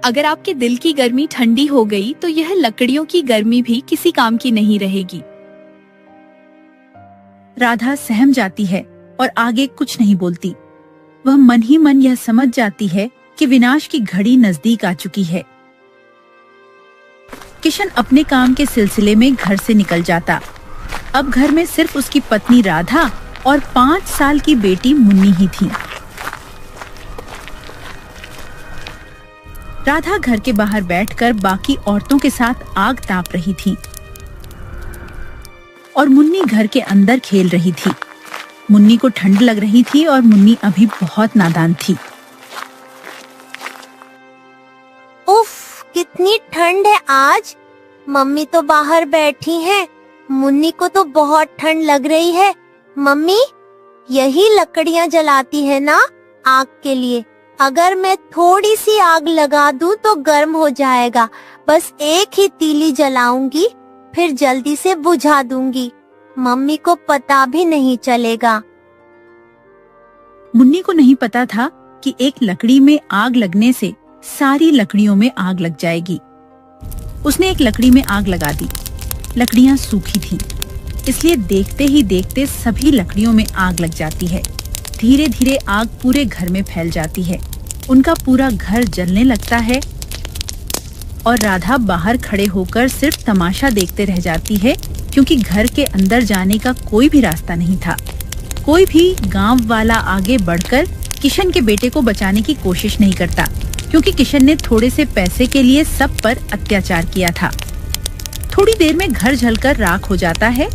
अगर आपके दिल की गर्मी ठंडी हो गई तो यह लकड़ियों की गर्मी भी किसी काम की नहीं रहेगी। राधा सहम जाती है और आगे कुछ नहीं बोलती। वह मन ही मन यह समझ जाती है कि विनाश की घड़ी नजदीक आ चुकी है। किशन अपने काम के सिलसिले में घर से निकल जाता। अब घर में सिर्फ उसकी पत्नी राधा और 5 साल की बेटी मुन्नी ही थी। राधा घर के बाहर बैठकर बाकी औरतों के साथ आग ताप रही थी और मुन्नी घर के अंदर खेल रही थी। मुन्नी को ठंड लग रही थी और मुन्नी अभी बहुत नादान थी। उफ, कितनी ठंड है आज। मम्मी तो बाहर बैठी हैं। मुन्नी को तो बहुत ठंड लग रही है। मम्मी, यही लकड़ियाँ जलाती है ना आग के लिए। अगर मैं थोड़ी सी आग लगा दूं तो गर्म हो जाएगा। बस एक ही तीली जलाऊंगी, फिर जल्दी से बुझा दूंगी। मम्मी को पता भी नहीं चलेगा। मुन्नी को नहीं पता था कि एक लकड़ी में आग लगने से सारी लकड़ियों में आग लग जाएगी। उसने एक लकड़ी में आग लगा दी। लकड़ियां सूखी थीं, इसलिए देखते ही देखते सभी लकड़ियों में आग लग जाती है। धीरे धीरे आग पूरे घर में फैल जाती है। उनका पूरा घर जलने लगता है और राधा बाहर खड़े होकर सिर्फ तमाशा देखते रह जाती है, क्योंकि घर के अंदर जाने का कोई भी रास्ता नहीं था। कोई भी गांव वाला आगे बढ़कर किशन के बेटे को बचाने की कोशिश नहीं करता, क्योंकि किशन ने थोड़े से पैसे के लिए सब पर अत्याचार किया था। थोड़ी देर में घर जलकर राख हो जाता है